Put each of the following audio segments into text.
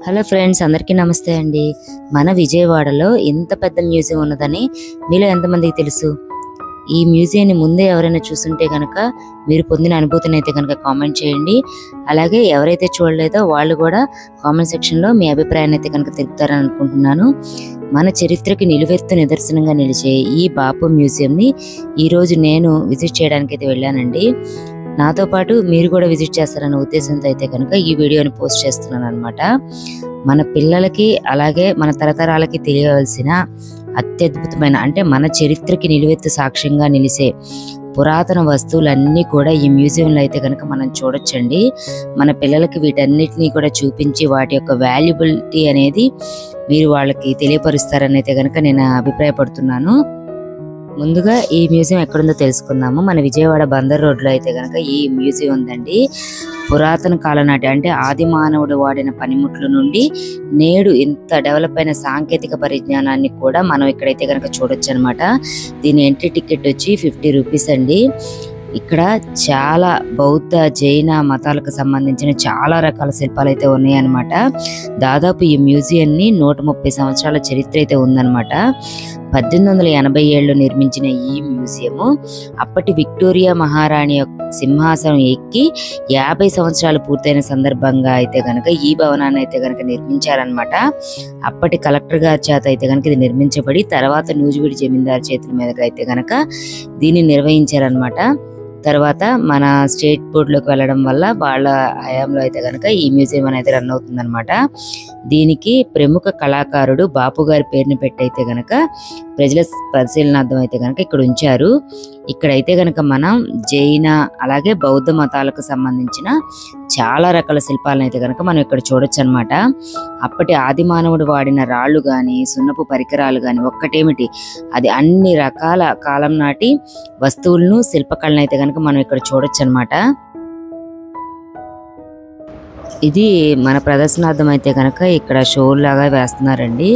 Hello friends, అందరికీ నమస్తే అండి. మన విజయవాడలో ఇంత పెద్ద మ్యూజియం ఉన్నదని మీలో ఎంతమందికి తెలుసు? ఈ మ్యూజియంని ముందే ఎవరైనా చూస్తుంటే కనుక మీరు పొందిన అనుభూతిని అయితే కనుక కామెంట్ చేయండి. అలాగే ఎవరైతే చూడలేదో వాళ్ళు కూడా కామెంట్ సెక్షన్లో మీ అభిప్రాయాన్ని అయితే కనుక తెలుపుతారని అనుకుంటున్నాను. మన చరిత్రకి నిలువెత్తు నిదర్శనంగా నిలిచే ఈ బాపు మ్యూజియంని ఈరోజు నేను విజిట్ చేయడానికి అయితే వెళ్ళానండి. నాతో పాటు మీరు కూడా విజిట్ చేస్తారన్న ఉద్దేశంతో అయితే కనుక ఈ వీడియోని పోస్ట్ చేస్తున్నాను అనమాట. మన పిల్లలకి అలాగే మన తరతరాలకి తెలియవలసిన అత్యద్భుతమైన అంటే మన చరిత్రకి నిలువెత్తు సాక్ష్యంగా నిలిచే పురాతన వస్తువులన్నీ కూడా ఈ మ్యూజియంలో అయితే కనుక మనం చూడొచ్చండి. మన పిల్లలకి వీటన్నిటినీ కూడా చూపించి వాటి యొక్క వాల్యుబిలిటీ అనేది మీరు వాళ్ళకి తెలియపరుస్తారని అయితే కనుక నేను అభిప్రాయపడుతున్నాను. ముందుగా ఈ మ్యూజియం ఎక్కడుందో తెలుసుకుందాము. మన విజయవాడ బందర్ రోడ్లో అయితే కనుక ఈ మ్యూజియం ఉందండి. పురాతన కాలం నాటి అంటే ఆది మానవుడు వాడిన పనిముట్ల నుండి నేడు ఇంత డెవలప్ అయిన సాంకేతిక పరిజ్ఞానాన్ని కూడా మనం ఇక్కడైతే కనుక చూడొచ్చు అనమాట. దీని ఎంట్రీ టికెట్ వచ్చి 50 రూపీస్ అండి. ఇక్కడ చాలా బౌద్ధ జైన మతాలకు సంబంధించిన చాలా రకాల శిల్పాలు అయితే ఉన్నాయన్నమాట. దాదాపు ఈ మ్యూజియంని 130 సంవత్సరాల చరిత్ర అయితే ఉందన్నమాట. 1887లో నిర్మించిన ఈ మ్యూజియము అప్పటి విక్టోరియా మహారాణి యొక్క సింహాసనం ఎక్కి 50 సంవత్సరాలు పూర్తయిన సందర్భంగా అయితే కనుక ఈ భవనాన్ని అయితే కనుక నిర్మించారనమాట. అప్పటి కలెక్టర్ గారి చేత అయితే కనుక ఇది నిర్మించబడి తర్వాత నూజివీడి జమీందారు చేతుల మీదగా అయితే కనుక దీన్ని నిర్వహించారనమాట. తర్వాత మన స్టేట్ బోర్డులోకి వెళ్ళడం వల్ల వాళ్ళ హయాంలో అయితే కనుక ఈ మ్యూజియం అనేది రన్ అవుతుందన్నమాట. దీనికి ప్రముఖ కళాకారుడు బాపు గారి పేరుని పెట్టయితే కనుక ప్రజల పరిశీలనార్థం అయితే కనుక ఇక్కడ ఉంచారు. ఇక్కడైతే కనుక మనం జైన అలాగే బౌద్ధ మతాలకు సంబంధించిన చాలా రకాల శిల్పాలను అయితే కనుక మనం ఇక్కడ చూడొచ్చు అనమాట. అప్పటి ఆది మానవుడు వాడిన రాళ్ళు కానీ సున్నపు పరికరాలు కానీ ఒక్కటేమిటి అది అన్ని రకాల కాలం నాటి వస్తువులను శిల్పకళను అయితే కనుక మనం ఇక్కడ చూడొచ్చు అనమాట. ఇది మన ప్రదర్శనార్థం అయితే కనుక ఇక్కడ షో లాగా వేస్తున్నారండి.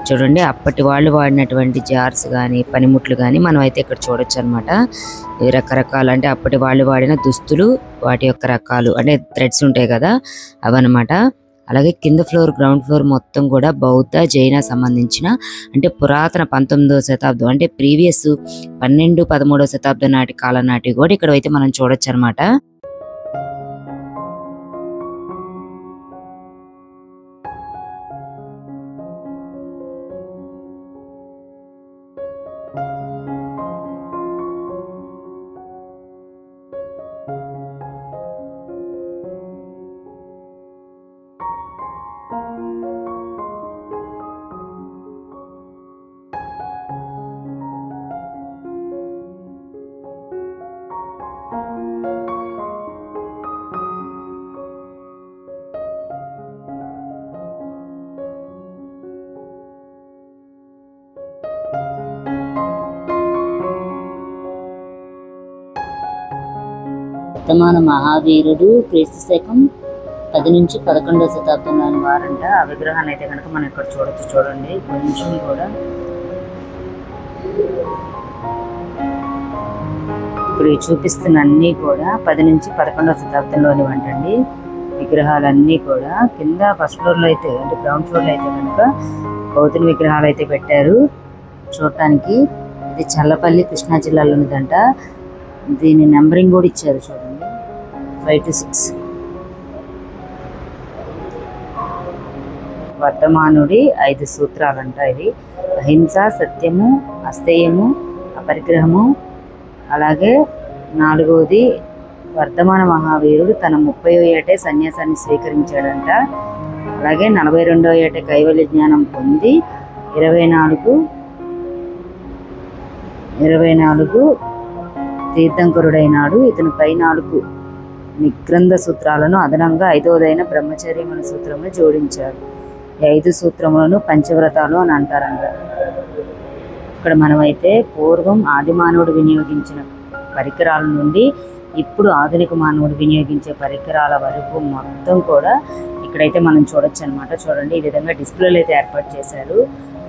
చూడండి, అప్పటి వాళ్ళు వాడినటువంటి జార్స్ కానీ పనిముట్లు కానీ మనం అయితే ఇక్కడ చూడొచ్చు అనమాట. ఇవి రకరకాల అంటే అప్పటి వాళ్ళు వాడిన దుస్తులు వాటి యొక్క రకాలు అంటే థ్రెడ్స్ ఉంటాయి కదా అవన్నమాట. అలాగే కింద ఫ్లోర్ గ్రౌండ్ ఫ్లోర్ మొత్తం కూడా బౌద్ధ జైన సంబంధించిన అంటే పురాతన 19వ శతాబ్దం అంటే ప్రీవియస్ 12-13వ శతాబ్దం నాటి కాలం నాటి కూడా ఇక్కడ అయితే మనం చూడొచ్చు అనమాట. వర్తమాన మహావీరుడు క్రీస్తు శకం 10-11వ శతాబ్దంలోని వారంట. ఆ విగ్రహాన్ని అయితే కనుక మనం ఇక్కడ చూడొచ్చు. చూడండి, కొంచెం కూడా ఇప్పుడు చూపిస్తున్న అన్నీ కూడా 10-11వ శతాబ్దంలోని వంటండి. విగ్రహాలన్నీ కూడా కింద ఫస్ట్ ఫ్లోర్లో అయితే అంటే గ్రౌండ్ ఫ్లోర్లో అయితే కనుక బౌద్ధుని విగ్రహాలు అయితే పెట్టారు చూడటానికి. ఇది చల్లపల్లి కృష్ణా జిల్లాలో ఉన్నదంట. దీని నెంబరింగ్ కూడా ఇచ్చారు చూడండి, 5-6. వర్ధమానుడి 5 సూత్రాలంట ఇవి. అహింస, సత్యము, అస్థేయము, అపరిగ్రహము. అలాగే 4వది వర్ధమాన మహావీరుడు తన 30వ ఏటే సన్యాసాన్ని స్వీకరించాడంట. అలాగే 42వ ఏటే కైవల్య జ్ఞానం పొంది 24 తీర్థంకరుడైనాడు. ఇతను పై 4 నిగ్రంథ సూత్రాలను అదనంగా 5వదైన బ్రహ్మచర్యముల సూత్రమును జోడించాడు. ఈ 5 సూత్రములను పంచవ్రతాలు అని అంటారంట. ఇక్కడ మనమైతే పూర్వం ఆది మానవుడు వినియోగించిన పరికరాల నుండి ఇప్పుడు ఆధునిక మానవుడు వినియోగించే పరికరాల వరకు మొత్తం కూడా ఇక్కడైతే మనం చూడొచ్చు అనమాట. చూడండి, ఈ విధంగా డిస్ప్లేలు అయితే ఏర్పాటు చేశారు.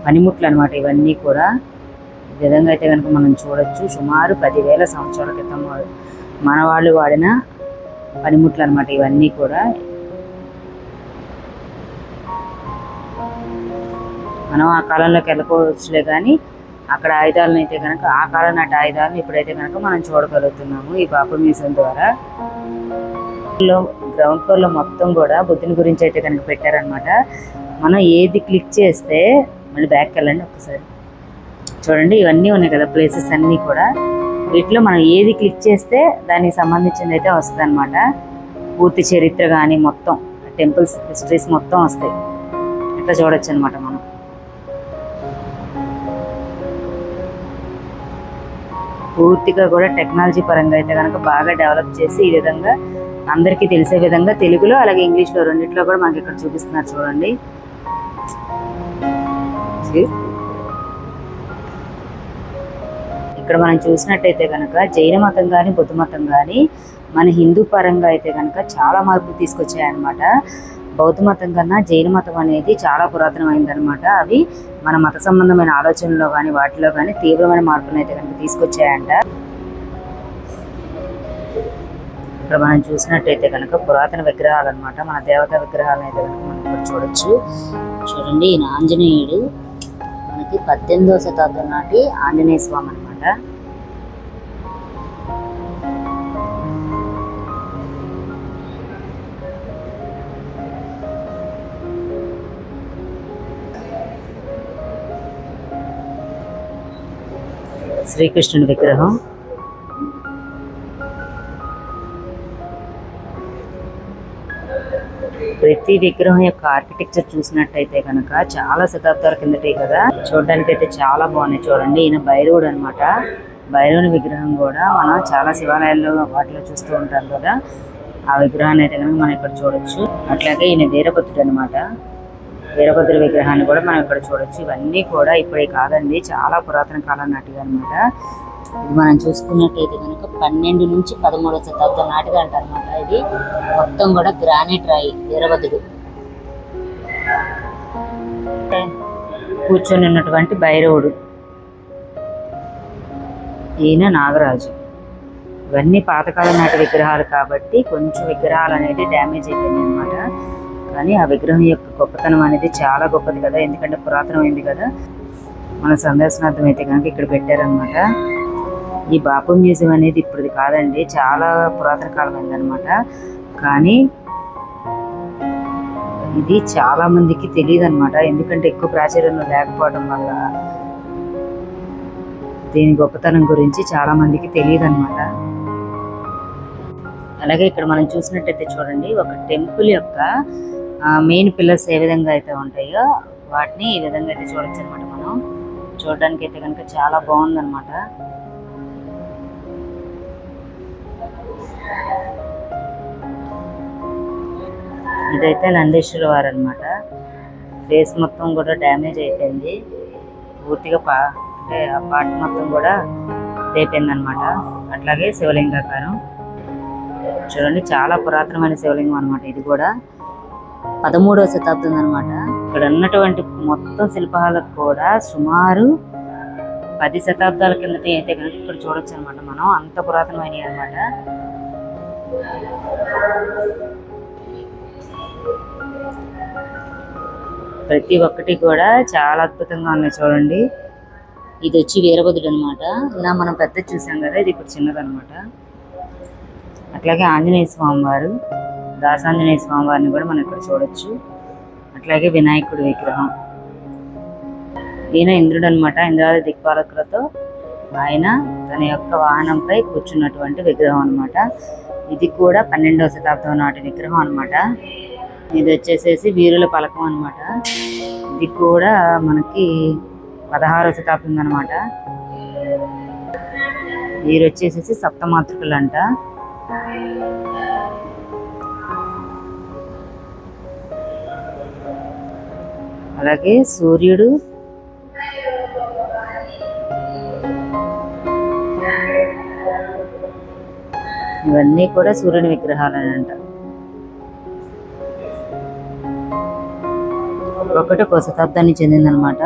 పనిముట్లు అనమాట ఇవన్నీ కూడా. ఈ విధంగా అయితే కనుక మనం చూడొచ్చు. సుమారు 10,000 సంవత్సరాల క్రితం మన వాళ్ళు వాడిన పనిముట్లు అనమాట ఇవన్నీ కూడా. మనం ఆ కాలంలోకి వెళ్ళకపోవచ్చులే, కానీ అక్కడ ఆయుధాలను అయితే కనుక ఆ కాలం నాటి ఆయుధాలను ఇప్పుడైతే కనుక మనం చూడగలుగుతున్నాము ఈ బాపు మ్యూజియం ద్వారా. గ్రౌండ్ ఫ్లోర్లో మొత్తం కూడా బుద్ధుని గురించి అయితే కనుక పెట్టారనమాట. మనం ఏది క్లిక్ చేస్తే, మళ్ళీ బ్యాక్కి వెళ్ళండి ఒకసారి చూడండి, ఇవన్నీ ఉన్నాయి కదా ప్లేసెస్ అన్నీ కూడా. వీటిలో మనం ఏది క్లిక్ చేస్తే దానికి సంబంధించింది అయితే వస్తుంది అనమాట. పూర్తి చరిత్ర కానీ మొత్తం టెంపుల్స్ హిస్టరీస్ మొత్తం వస్తాయి. ఇట్లా చూడొచ్చు అనమాట మనం. పూర్తిగా కూడా టెక్నాలజీ పరంగా అయితే కనుక బాగా డెవలప్ చేసి ఈ విధంగా అందరికీ తెలిసే విధంగా తెలుగులో అలాగే ఇంగ్లీష్లో రెండిట్లో కూడా మనకి ఇక్కడ చూపిస్తున్నారు చూడండి. ఇక్కడ మనం చూసినట్టయితే కనుక జైన మతం కానీ బుద్ధ మతం కానీ మన హిందూ పరంగా అయితే కనుక చాలా మార్పులు తీసుకొచ్చాయన్నమాట. బౌద్ధ మతం కన్నా జైన మతం అనేది చాలా పురాతనమైందనమాట. అవి మన మత సంబంధమైన ఆలోచనలో కానీ వాటిలో కానీ తీవ్రమైన మార్పులను అయితే కనుక తీసుకొచ్చాయంట. ఇక్కడ మనం చూసినట్టయితే కనుక పురాతన విగ్రహాలు అనమాట, మన దేవతా విగ్రహాలను అయితే కనుక మనం ఇక్కడ చూడొచ్చు. చూడండి, ఈయన ఆంజనేయుడు, మనకి 18వ శతాబ్దం నాటి ఆంజనేయ స్వామి అనమాట. శ్రీకృష్ణుడి విగ్రహం. ప్రతి విగ్రహం యొక్క ఆర్కిటెక్చర్ చూసినట్టయితే కనుక చాలా శతాబ్దాల కిందటే కదా. చూడడానికి అయితే చాలా బాగున్నాయి. చూడండి, ఈయన భైరవుడు అనమాట. భైరవుని విగ్రహం కూడా మనం చాలా శివాలయాల్లో వాటిలో చూస్తూ ఉంటాం కదా. ఆ విగ్రహాన్ని అయితే కనుక మనం ఇక్కడ చూడొచ్చు. అట్లాగే ఈయన వీరభద్రుడు అనమాట. వీరభద్రుడి విగ్రహాన్ని కూడా మనం ఇక్కడ చూడొచ్చు. ఇవన్నీ కూడా ఇప్పుడే కాదండి, చాలా పురాతన కాలం నాటిగా అనమాట. ఇది మనం చూసుకున్నట్టయితే కనుక 12 నుంచి 13వ శతాబ్దం నాటిగా అంటారనమాట. ఇది మొత్తం కూడా గ్రానైట్ రాయి. వీరభద్రుడు కూర్చొని ఉన్నటువంటి భైరవుడు, ఈయన నాగరాజు. ఇవన్నీ పాతకాలం నాటి విగ్రహాలు కాబట్టి కొంచెం విగ్రహాలు అనేది డ్యామేజ్ అయిపోయినాయి అనమాట. కానీ ఆ విగ్రహం యొక్క గొప్పతనం అనేది చాలా గొప్పది కదా, ఎందుకంటే పురాతనమైంది కదా. మన సందర్శనార్థం అయితే కనుక ఇక్కడ పెట్టారనమాట. ఈ బాపు మ్యూజియం అనేది ఇప్పుడు కాదండి, చాలా పురాతన కాలం అయిందనమాట. కానీ ఇది చాలా మందికి తెలియదు అనమాట, ఎందుకంటే ఎక్కువ ప్రాచుర్యంలో లేకపోవడం వల్ల దీని గొప్పతనం గురించి చాలా మందికి తెలియదు అనమాట. అలాగే ఇక్కడ మనం చూసినట్టయితే చూడండి, ఒక టెంపుల్ యొక్క మెయిన్ పిల్లర్స్ ఏ విధంగా అయితే ఉంటాయో వాటిని ఈ విధంగా అయితే చూడొచ్చు అనమాట. మనం చూడడానికి అయితే కనుక చాలా బాగుందన్నమాట. ఇదైతే నందీశ్వర వారు అనమాట. ఫేస్ మొత్తం కూడా డ్యామేజ్ అయిపోయింది పూర్తిగా, అంటే ఆ పార్ట్ మొత్తం కూడా అయిపోయింది అనమాట. అట్లాగే శివలింగాకారం చూడండి, చాలా పురాతనమైన శివలింగం అనమాట. ఇది కూడా 13వ శతాబ్దం అనమాట. ఇక్కడ ఉన్నటువంటి మొత్తం శిల్పాలకు కూడా సుమారు 10 శతాబ్దాల కిందట అయితే కనుక ఇక్కడ చూడొచ్చు అనమాట. మనం అంత పురాతనమైనవి అనమాట. ప్రతి ఒక్కటి కూడా చాలా అద్భుతంగా ఉన్నాయి చూడండి. ఇది వచ్చి వీరభద్రుడు అనమాట. ఇలా మనం పెద్ద చూసాం కదా, ఇది ఇప్పుడు చిన్నదనమాట. అట్లాగే ఆంజనేయ స్వామివారు, దాసాంజనేయ స్వామివారిని కూడా మనం ఇక్కడ చూడొచ్చు. అట్లాగే వినాయకుడి విగ్రహం, ఈయన ఇంద్రుడు అనమాట. ఇంద్రాది దిక్పాలకులతో ఆయన తన యొక్క వాహనంపై కూర్చున్నటువంటి విగ్రహం అనమాట. ఇది కూడా 12వ శతాబ్దం నాటి విగ్రహం అనమాట. ఇది వచ్చేసేసి వీరుల పలకం అనమాట. ఇది కూడా మనకి 16వ శతాబ్దం అనమాట. వీరు వచ్చేసేసి సప్తమాతృకులు అంట. అలాగే సూర్యుడు, ఇవన్నీ కూడా సూర్యుని విగ్రహాలనంట. ఒకటో శతాబ్దానికి చెందిందనమాట.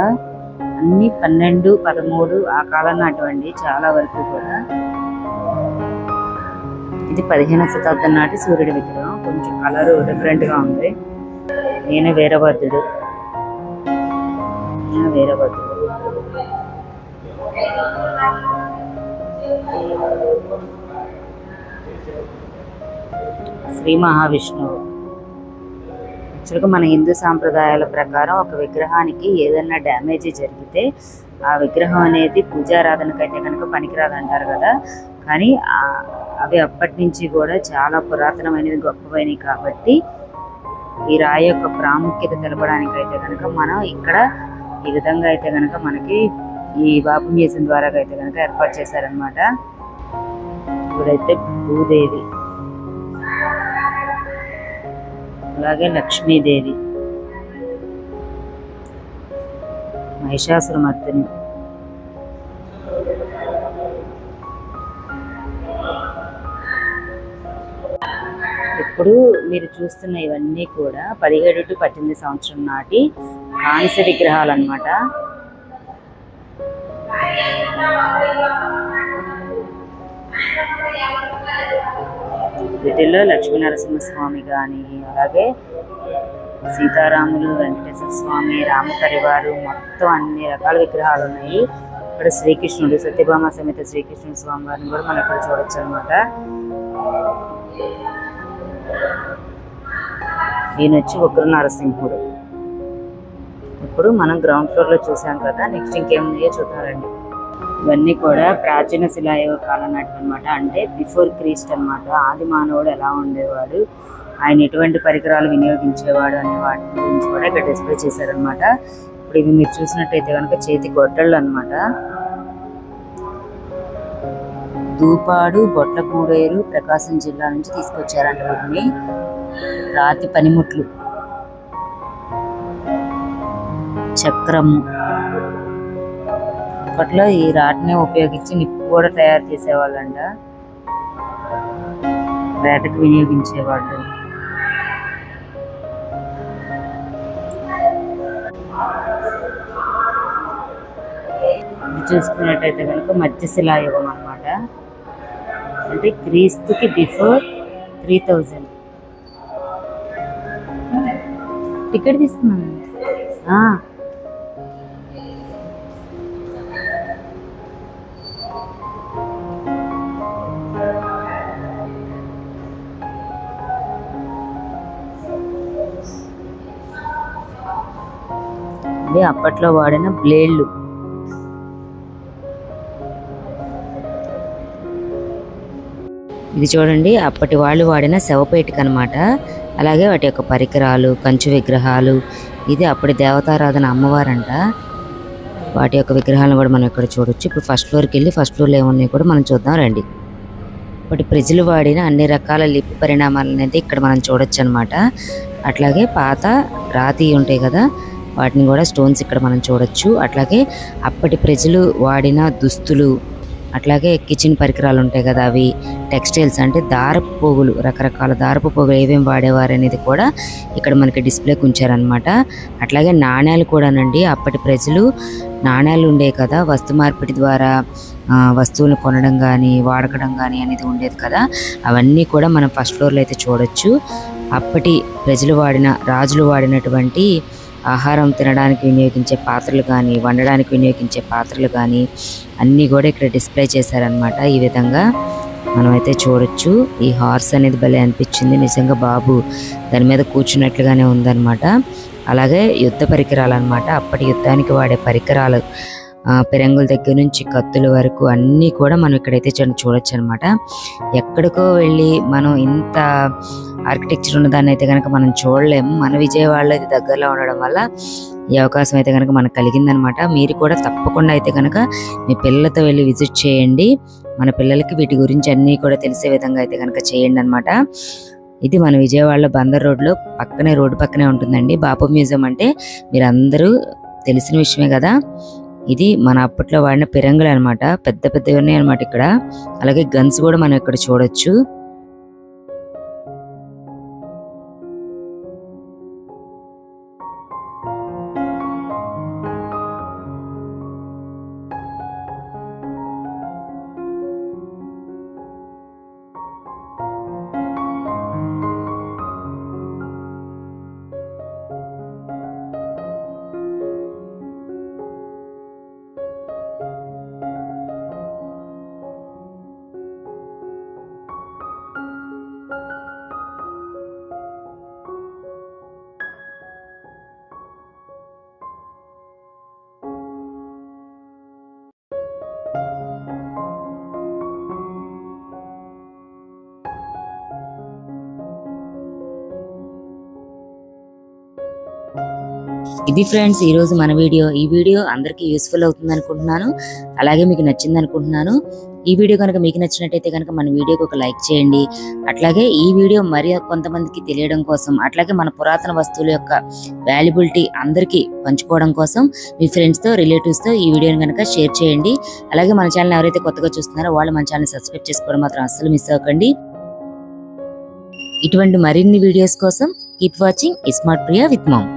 అన్ని 12, 13 ఆ కాలం నాటివండి చాలా వరకు కూడా. ఇది 15వ శతాబ్దం నాటి సూర్యుడి విగ్రహం. కొంచెం కలరు డిఫరెంట్గా ఉంది. ఈయన వీరభద్రుడు. వీరభద్రుడు. శ్రీ మహావిష్ణువు. యాక్చువల్గా మన హిందూ సాంప్రదాయాల ప్రకారం ఒక విగ్రహానికి ఏదైనా డ్యామేజ్ జరిగితే ఆ విగ్రహం అనేది పూజారాధనకైతే కనుక పనికిరాదంటారు కదా. కానీ అవి అప్పటి నుంచి కూడా చాలా పురాతనమైనవి, గొప్పవైనవి. కాబట్టి ఈ రాయి యొక్క ప్రాముఖ్యత తెలపడానికి అయితే కనుక మనం ఇక్కడ ఈ విధంగా అయితే కనుక మనకి ఈ బాపు మ్యూజియం ద్వారా అయితే కనుక ఏర్పాటు చేశారనమాట. ఇప్పుడైతే భూదేవి, అలాగే లక్ష్మీదేవి, మహిషాసురమర్దిని, ఇప్పుడు మీరు చూస్తున్న ఇవన్నీ కూడా 17 to 18 సంవత్సరం నాటి కాంస్య విగ్రహాలు అన్నమాట. వీటిల్లో లక్ష్మీనరసింహస్వామి కానీ, అలాగే సీతారాములు, వెంకటేశ్వర స్వామి, రామపరివారు, మొత్తం అన్ని రకాల విగ్రహాలు ఉన్నాయి. ఇక్కడ శ్రీకృష్ణుడు, సత్యభామ సమేత శ్రీకృష్ణుడు స్వామి వారిని కూడా మనం ఇక్కడ చూడొచ్చు అనమాట. ఈయన వచ్చి ఉగ్ర నరసింహుడు. ఇప్పుడు మనం గ్రౌండ్ ఫ్లోర్ లో చూసాం కదా, నెక్స్ట్ ఇంకేమున్నాయో చూద్దామండి. ఇవన్నీ కూడా ప్రాచీన శిలాయుగ కాలం నాటి అనమాట. అంటే బిఫోర్ క్రీస్ట్ అనమాట. ఆది మానవుడు ఎలా ఉండేవాడు, ఆయన ఎటువంటి పరికరాలు వినియోగించేవాడు అనే వాటి గురించి కూడా ఇక్కడ డిస్ప్లే చేశారనమాట. ఇప్పుడు ఇవి మీరు చూసినట్టయితే కనుక చేతి గొడ్డళ్ళు అనమాట. దూపాడు, బొట్లకూడేరు, ప్రకాశం జిల్లా నుంచి తీసుకొచ్చారంట వీటిని. రాతి పనిముట్లు, చక్రము. అప్పట్లో ఈ రాటిని ఉపయోగించి నిప్పు కూడా తయారు చేసేవాళ్ళంట, వేటకు వినియోగించేవాళ్ళు. ఇది చూసుకున్నట్టయితే కనుక మధ్యశిలాయుగం అన్నమాట. అంటే క్రీస్తుకి బిఫోర్ 3000. టికెట్ తీసుకున్నాను. ఇది అప్పట్లో వాడిన బ్లేడ్లు. ఇది చూడండి, అప్పటి వాళ్ళు వాడిన శవపేటిక అనమాట. అలాగే వాటి యొక్క పరికరాలు, కంచు విగ్రహాలు. ఇది అప్పటి దేవతారాధన అమ్మవారంట. వాటి యొక్క విగ్రహాలను కూడా మనం ఇక్కడ చూడొచ్చు. ఇప్పుడు ఫస్ట్ ఫ్లోర్కి వెళ్ళి ఫస్ట్ ఫ్లోర్లో ఏమున్నాయి కూడా మనం చూద్దాం రండి. ఇప్పటి ప్రజలు వాడిన అన్ని రకాల లిపి పరిణామాలు అనేది ఇక్కడ మనం చూడొచ్చు అనమాట. అట్లాగే పాత రాతి ఉంటాయి కదా, వాటిని కూడా స్టోన్స్ ఇక్కడ మనం చూడొచ్చు. అట్లాగే అప్పటి ప్రజలు వాడిన దుస్తులు, అట్లాగే కిచెన్ పరికరాలు ఉంటాయి కదా, అవి టెక్స్టైల్స్ అంటే దారపు పోగులు, రకరకాల దారపు పోగులు ఏమేమి వాడేవారు అనేది కూడా ఇక్కడ మనకి డిస్ప్లేకి ఉంచారనమాట. అట్లాగే నాణ్యాలు కూడానండి. అప్పటి ప్రజలు నాణ్యాలు ఉండే కదా, వస్తు మార్పిడి ద్వారా వస్తువులు కొనడం కానీ వాడకడం కానీ అనేది ఉండేది కదా, అవన్నీ కూడా మనం ఫస్ట్ ఫ్లోర్లో అయితే చూడొచ్చు. అప్పటి ప్రజలు వాడిన, రాజులు వాడినటువంటి ఆహారం తినడానికి వినియోగించే పాత్రలు కానీ, వండడానికి వినియోగించే పాత్రలు కానీ అన్నీ కూడా ఇక్కడ డిస్ప్లే చేశారనమాట. ఈ విధంగా మనమైతే చూడొచ్చు. ఈ హార్స్ అనేది భలే అనిపించింది నిజంగా. బాబు దాని మీద కూర్చున్నట్లుగానే ఉందన్నమాట. అలాగే యుద్ధ పరికరాలు అనమాట. అప్పటి యుద్ధానికి వాడే పరికరాలు, పెరంగుల దగ్గర నుంచి కత్తుల వరకు అన్నీ కూడా మనం ఇక్కడైతే చూడొచ్చు అనమాట. ఎక్కడికో వెళ్ళి మనం ఇంత ఆర్కిటెక్చర్ ఉన్నదాన్ని అయితే కనుక మనం చూడలేము. మన విజయవాడలో ఇది దగ్గరలో ఉండడం వల్ల ఈ అవకాశం అయితే కనుక మనకు కలిగిందనమాట. మీరు కూడా తప్పకుండా అయితే కనుక మీ పిల్లలతో వెళ్ళి విజిట్ చేయండి. మన పిల్లలకి వీటి గురించి అన్నీ కూడా తెలిసే విధంగా అయితే కనుక చేయండి అనమాట. ఇది మన విజయవాడలో బందర్ రోడ్లో పక్కనే, రోడ్డు పక్కనే ఉంటుందండి బాపు మ్యూజియం. అంటే మీరు అందరూ తెలిసిన విషయమే కదా. ఇది మన అప్పట్లో వాడిన పిరంగులు అనమాట. పెద్ద పెద్దవి ఉన్నాయి అనమాట ఇక్కడ. అలాగే గన్స్ కూడా మనం ఇక్కడ చూడొచ్చు. ఇది ఫ్రెండ్స్ ఈ రోజు మన వీడియో. ఈ వీడియో అందరికీ యూస్ఫుల్ అవుతుంది అనుకుంటున్నాను, అలాగే మీకు నచ్చింది అనుకుంటున్నాను. ఈ వీడియో కనుక మీకు నచ్చినట్టయితే కనుక మన వీడియోకి ఒక లైక్ చేయండి. అట్లాగే ఈ వీడియో మరి కొంతమందికి తెలియడం కోసం, అట్లాగే మన పురాతన వస్తువుల యొక్క వాల్యుబిలిటీ అందరికీ పంచుకోవడం కోసం మీ ఫ్రెండ్స్తో రిలేటివ్స్తో ఈ వీడియోని కనుక షేర్ చేయండి. అలాగే మన ఛానల్ ఎవరైతే కొత్తగా చూస్తున్నారో వాళ్ళు మన ఛానల్ సబ్స్క్రైబ్ చేసుకోవడం మాత్రం అస్సలు మిస్ అవ్వకండి. ఇటువంటి మరిన్ని వీడియోస్ కోసం keep watching smart Priya with ma'am.